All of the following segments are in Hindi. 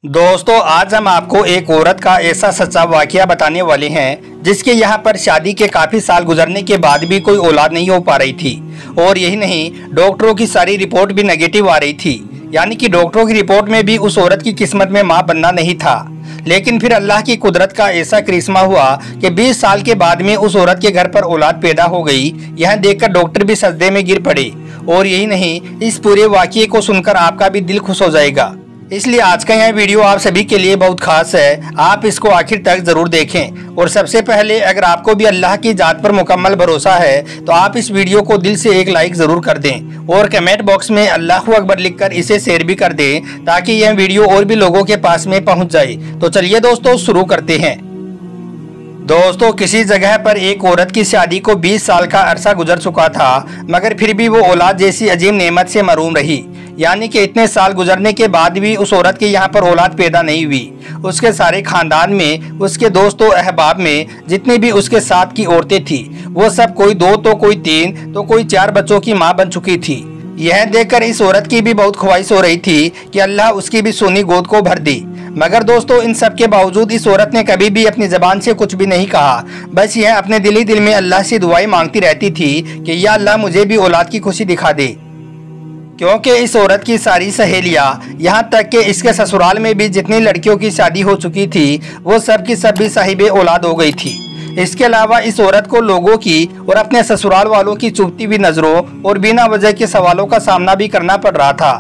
दोस्तों आज हम आपको एक औरत का ऐसा सच्चा वाकया बताने वाले हैं जिसके यहाँ पर शादी के काफी साल गुजरने के बाद भी कोई औलाद नहीं हो पा रही थी। और यही नहीं, डॉक्टरों की सारी रिपोर्ट भी नेगेटिव आ रही थी, यानी कि डॉक्टरों की रिपोर्ट में भी उस औरत की किस्मत में मां बनना नहीं था। लेकिन फिर अल्लाह की कुदरत का ऐसा करिश्मा हुआ कि 20 साल के बाद में उस औरत के घर पर औलाद पैदा हो गई। यह देखकर डॉक्टर भी सजदे में गिर पड़े। और यही नहीं, इस पूरे वाकये को सुनकर आपका भी दिल खुश हो जाएगा। इसलिए आज का यह वीडियो आप सभी के लिए बहुत खास है, आप इसको आखिर तक जरूर देखें। और सबसे पहले अगर आपको भी अल्लाह की जात पर मुकम्मल भरोसा है तो आप इस वीडियो को दिल से एक लाइक जरूर कर दें और कमेंट बॉक्स में अल्लाहू अकबर लिखकर इसे शेयर भी कर दें ताकि यह वीडियो और भी लोगों के पास में पहुंच जाए। तो चलिए दोस्तों शुरू करते हैं। दोस्तों किसी जगह पर एक औरत की शादी को 20 साल का अरसा गुजर चुका था, मगर फिर भी वो औलाद जैसी अजीम नेमत से महरूम रही। यानी कि इतने साल गुजरने के बाद भी उस औरत के यहाँ पर औलाद पैदा नहीं हुई। उसके सारे खानदान में, उसके दोस्तों अहबाब में जितनी भी उसके साथ की औरतें थी वो सब कोई 2 तो कोई 3 तो कोई 4 बच्चों की माँ बन चुकी थी। यह देखकर इस औरत की भी बहुत ख्वाहिश हो रही थी कि अल्लाह उसकी भी सोनी गोद को भर दी। मगर दोस्तों इन सब के बावजूद इस औरत ने कभी भी अपनी जबान से कुछ भी नहीं कहा। बस यह अपने दिल ही दिल में अल्लाह से दुआएं मांगती रहती थी कि या अल्लाह मुझे भी औलाद की खुशी दिखा दे। क्योंकि इस औरत की सारी सहेलियां, यहाँ तक कि इसके ससुराल में भी जितनी लड़कियों की शादी हो चुकी थी वो सब की सब भी साहिबे औलाद हो गई थी। इसके अलावा इस औरत को लोगों की और अपने ससुराल वालों की चुभती हुई नजरों और बिना वजह के सवालों का सामना भी करना पड़ रहा था।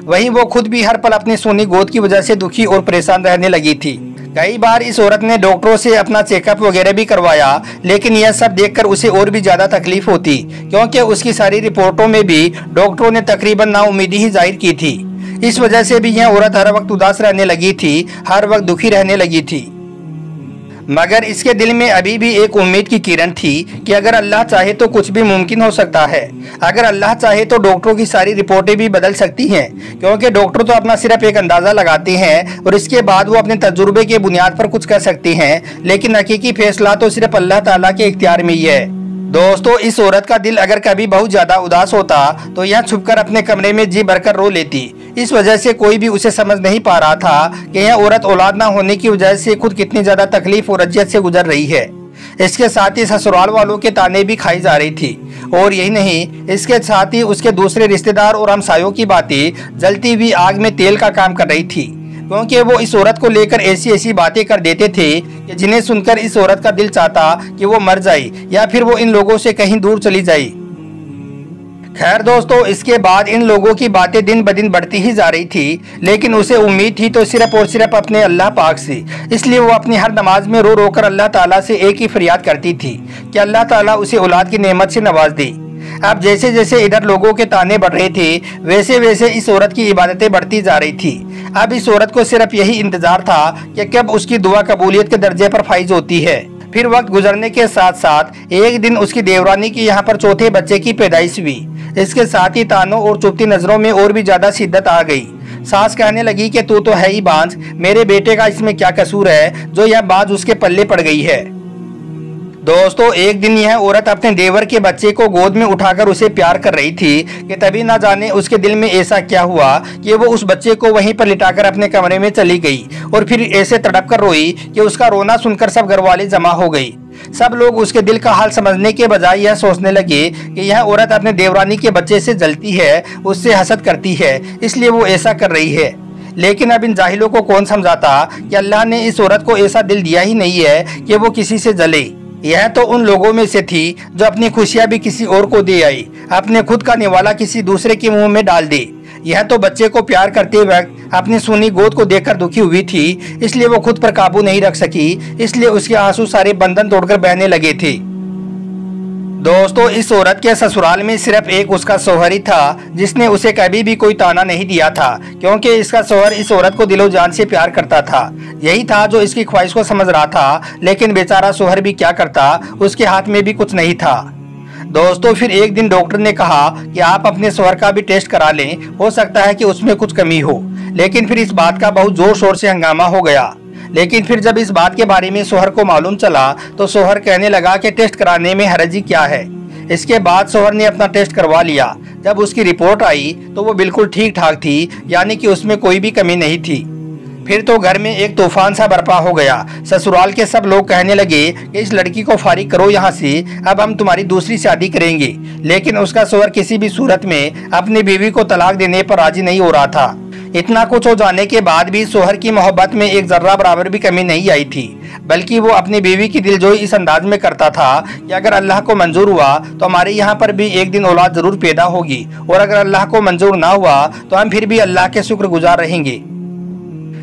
वहीं वो खुद भी हर पल अपनी सोनी गोद की वजह से दुखी और परेशान रहने लगी थी। कई बार इस औरत ने डॉक्टरों से अपना चेकअप वगैरह भी करवाया, लेकिन यह सब देखकर उसे और भी ज्यादा तकलीफ होती, क्योंकि उसकी सारी रिपोर्टों में भी डॉक्टरों ने तकरीबन नाउम्मीदी ही जाहिर की थी। इस वजह से भी यह औरत हर वक्त उदास रहने लगी थी, हर वक्त दुखी रहने लगी थी। मगर इसके दिल में अभी भी एक उम्मीद की किरण थी कि अगर अल्लाह चाहे तो कुछ भी मुमकिन हो सकता है। अगर अल्लाह चाहे तो डॉक्टरों की सारी रिपोर्टें भी बदल सकती हैं, क्योंकि डॉक्टर तो अपना सिर्फ एक अंदाज़ा लगाते हैं और इसके बाद वो अपने तजुर्बे के बुनियाद पर कुछ कर सकते हैं, लेकिन हकीकी फैसला तो सिर्फ अल्लाह ताला के इख्तियार में ही है। दोस्तों इस औरत का दिल अगर कभी बहुत ज्यादा उदास होता तो यह छुपकर अपने कमरे में जी भरकर रो लेती। इस वजह से कोई भी उसे समझ नहीं पा रहा था कि यह औरत औलाद ना होने की वजह से खुद कितनी ज्यादा तकलीफ और अजियत से गुजर रही है। इसके साथ ही ससुराल वालों के ताने भी खाई जा रही थी। और यही नहीं, इसके साथ ही उसके दूसरे रिश्तेदार और हमसायों की बातें जलती हुई आग में तेल का काम कर रही थी, क्योंकि वो इस औरत को लेकर ऐसी ऐसी बातें कर देते थे कि जिन्हें सुनकर इस औरत का दिल चाहता कि वो मर जाए या फिर वो इन लोगों से कहीं दूर चली जाए। खैर दोस्तों इसके बाद इन लोगों की बातें दिन ब दिन बढ़ती ही जा रही थी, लेकिन उसे उम्मीद थी तो सिर्फ और सिर्फ अपने अल्लाह पाक से। इसलिए वो अपनी हर नमाज में रो रो कर अल्लाह ताला से एक ही फरियाद करती थी कि अल्लाह ताला उसे औलाद की नेमत से नवाज दे। अब जैसे जैसे इधर लोगों के ताने बढ़ रहे थे वैसे वैसे इस औरत की इबादतें बढ़ती जा रही थी। अब इस औरत को सिर्फ यही इंतजार था कि कब उसकी दुआ कबूलियत के दर्जे पर फाइज होती है। फिर वक्त गुजरने के साथ साथ एक दिन उसकी देवरानी की यहाँ पर चौथे बच्चे की पैदाइश हुई। इसके साथ ही तानों और चुभती नजरों में और भी ज्यादा शिद्दत आ गई। सास कहने लगी कि तू तो है ही बांझ, मेरे बेटे का इसमें क्या कसूर है जो यह बाज उसके पल्ले पड़ गई है। दोस्तों एक दिन यह औरत अपने देवर के बच्चे को गोद में उठाकर उसे प्यार कर रही थी कि तभी ना जाने उसके दिल में ऐसा क्या हुआ कि वो उस बच्चे को वहीं पर लिटाकर अपने कमरे में चली गई और फिर ऐसे तड़प कर रोई कि उसका रोना सुनकर सब घरवाले जमा हो गई। सब लोग उसके दिल का हाल समझने के बजाय यह सोचने लगे कि यह औरत अपने देवरानी के बच्चे से जलती है, उससे हसद करती है, इसलिए वो ऐसा कर रही है। लेकिन अब इन जाहिलों को कौन समझाता कि अल्लाह ने इस औरत को ऐसा दिल दिया ही नहीं है कि वो किसी से जले। यह तो उन लोगों में से थी जो अपनी खुशियां भी किसी और को दे आई, अपने खुद का निवाला किसी दूसरे के मुंह में डाल दे। यह तो बच्चे को प्यार करते वक्त अपनी सूनी गोद को देखकर दुखी हुई थी, इसलिए वो खुद पर काबू नहीं रख सकी, इसलिए उसके आंसू सारे बंधन तोड़कर बहने लगे थे। दोस्तों इस औरत के ससुराल में सिर्फ एक उसका शौहर ही था जिसने उसे कभी भी कोई ताना नहीं दिया था, क्योंकि इसका शौहर इस औरत को दिलो जान से प्यार करता था। यही था जो इसकी ख्वाहिश को समझ रहा था, लेकिन बेचारा शौहर भी क्या करता, उसके हाथ में भी कुछ नहीं था। दोस्तों फिर एक दिन डॉक्टर ने कहा कि आप अपने शौहर का भी टेस्ट करा लें, हो सकता है कि उसमें कुछ कमी हो। लेकिन फिर इस बात का बहुत जोर शोर से हंगामा हो गया। लेकिन फिर जब इस बात के बारे में शौहर को मालूम चला तो शौहर कहने लगा कि टेस्ट कराने में हर्जी क्या है। इसके बाद शौहर ने अपना टेस्ट करवा लिया। जब उसकी रिपोर्ट आई तो वो बिल्कुल ठीक ठाक थी, यानी कि उसमें कोई भी कमी नहीं थी। फिर तो घर में एक तूफान सा बर्पा हो गया। ससुराल के सब लोग कहने लगे कि इस लड़की को फारिग करो यहाँ से, अब हम तुम्हारी दूसरी शादी करेंगे। लेकिन उसका शौहर किसी भी सूरत में अपनी बीवी को तलाक देने पर राजी नहीं हो रहा था। इतना कुछ हो जाने के बाद भी शौहर की मोहब्बत में एक जर्रा बराबर भी कमी नहीं आई थी, बल्कि वो अपनी बीवी की दिलजोई इस अंदाज में करता था कि अगर अल्लाह को मंजूर हुआ तो हमारे यहाँ पर भी एक दिन औलाद जरूर पैदा होगी, और अगर अल्लाह को मंजूर ना हुआ तो हम फिर भी अल्लाह के शुक्रगुजार रहेंगे।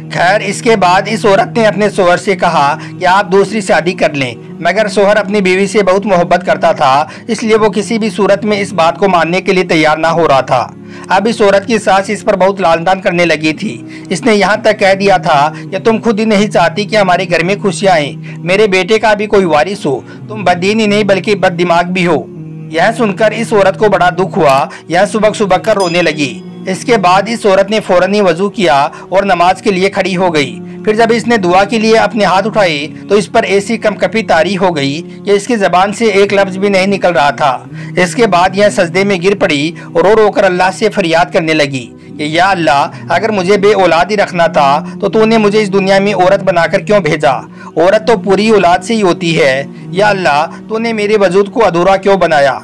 खैर, इसके बाद इस औरत ने अपने शौहर से कहा कि आप दूसरी शादी कर लें, मगर शौहर अपनी बीवी से बहुत मोहब्बत करता था, इसलिए वो किसी भी सूरत में इस बात को मानने के लिए तैयार ना हो रहा था। अब इस औरत की सास इस पर बहुत लालदान करने लगी थी। इसने यहाँ तक कह दिया था कि तुम खुद ही नहीं चाहती कि हमारे घर में खुशियाँ आए, मेरे बेटे का भी कोई वारिस हो, तुम बददीन ही नहीं बल्कि बददिमाग भी हो। यह सुनकर इस औरत को बड़ा दुख हुआ। यह सुबक सुबक कर रोने लगी। इसके बाद इस औरत ने फौरन ही वजू किया और नमाज के लिए खड़ी हो गई। फिर जब इसने दुआ के लिए अपने हाथ उठाए तो इस पर ऐसी कंपकपी तारी हो गई कि इसकी जबान से एक लफ्ज भी नहीं निकल रहा था। इसके बाद यह सजदे में गिर पड़ी और रो रो कर अल्लाह से फरियाद करने लगी कि या अल्लाह, अगर मुझे बे औलाद ही रखना था तो तूने मुझे इस दुनिया में औरत बनाकर क्यों भेजा? औरत तो पूरी औलाद से ही होती है। या अल्लाह, तूने मेरे वजूद को अधूरा क्यों बनाया?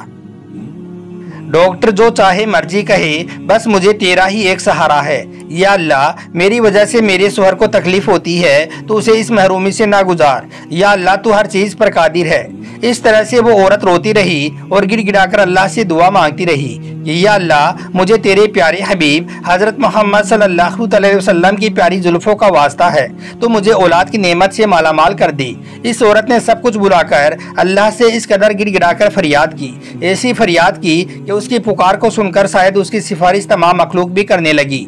डॉक्टर जो चाहे मर्जी कहे, बस मुझे तेरा ही एक सहारा है। या अल्लाह, मेरी वजह से मेरे शौहर को तकलीफ होती है तो उसे इस महरूमी से ना गुजार। या अल्लाह, तू हर चीज पर कादिर है। इस तरह से वो औरत रोती रही और गिड़गिड़ाकर अल्लाह से दुआ मांगती रही कि या अल्लाह, मुझे तेरे प्यारे हबीब हजरत मोहम्मद सल्लल्लाहु अलैहि वसल्लम की प्यारी जुल्फों का वास्ता है, तो मुझे औलाद की नेमत से मालामाल कर दी। इस औरत ने सब कुछ बुलाकर अल्लाह से इस कदर गिड़गिड़ाकर फरियाद की, ऐसी फरियाद की कि उसकी पुकार को सुनकर शायद उसकी सिफारिश तमाम मखलूक भी करने लगी।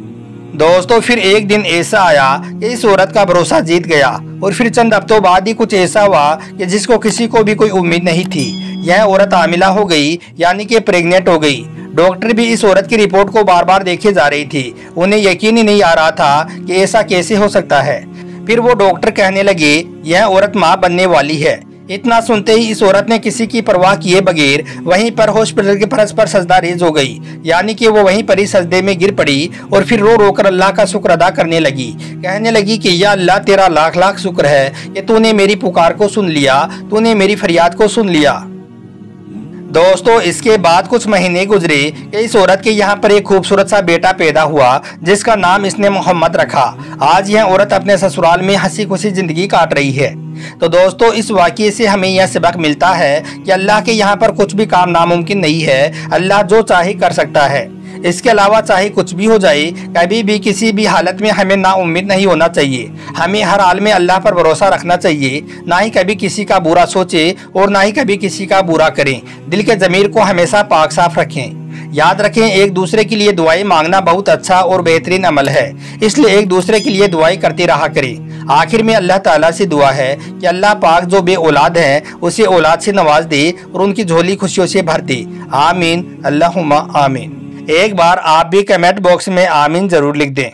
दोस्तों, फिर एक दिन ऐसा आया कि इस औरत का भरोसा जीत गया, और फिर चंद हफ्तों बाद ही कुछ ऐसा हुआ कि जिसको किसी को भी कोई उम्मीद नहीं थी। यह औरत हामिला हो गई, यानी कि प्रेग्नेंट हो गई। डॉक्टर भी इस औरत की रिपोर्ट को बार बार देखे जा रही थी। उन्हें यकीन ही नहीं आ रहा था कि ऐसा कैसे हो सकता है। फिर वो डॉक्टर कहने लगे, यह औरत माँ बनने वाली है। इतना सुनते ही इस औरत ने किसी की परवाह किए बगैर वहीं पर हॉस्पिटल के फर्श पर सजदा रेज हो गई, यानी कि वो वहीं पर ही सजदे में गिर पड़ी और फिर रो रो कर अल्लाह का शुक्र अदा करने लगी। कहने लगी कि या अल्लाह, तेरा लाख लाख शुक्र है कि तूने मेरी पुकार को सुन लिया, तूने मेरी फरियाद को सुन लिया। दोस्तों, इसके बाद कुछ महीने गुजरे कि इस औरत के यहाँ पर एक खूबसूरत सा बेटा पैदा हुआ, जिसका नाम इसने मोहम्मद रखा। आज यह औरत अपने ससुराल में हंसी खुशी जिंदगी काट रही है। तो दोस्तों, इस वाक़ये से हमें यह सबक मिलता है कि अल्लाह के यहाँ पर कुछ भी काम नामुमकिन नहीं है। अल्लाह जो चाहे कर सकता है। इसके अलावा चाहे कुछ भी हो जाए, कभी भी किसी भी हालत में हमें ना उम्मीद नहीं होना चाहिए। हमें हर हाल में अल्लाह पर भरोसा रखना चाहिए, ना ही कभी किसी का बुरा सोचे और ना ही कभी किसी का बुरा करें। दिल के ज़मीर को हमेशा पाक साफ रखें। याद रखें, एक दूसरे के लिए दुआएं मांगना बहुत अच्छा और बेहतरीन अमल है, इसलिए एक दूसरे के लिए दुआएं करते रहा करें। आखिर में अल्लाह ताला से दुआ है कि अल्लाह पाक जो बे औलाद है उसे औलाद से नवाज दे और उनकी झोली खुशियों से भर दे। आमीन, अल्लाहुम्मा आमीन। एक बार आप भी कमेंट बॉक्स में आमीन जरूर लिख दें।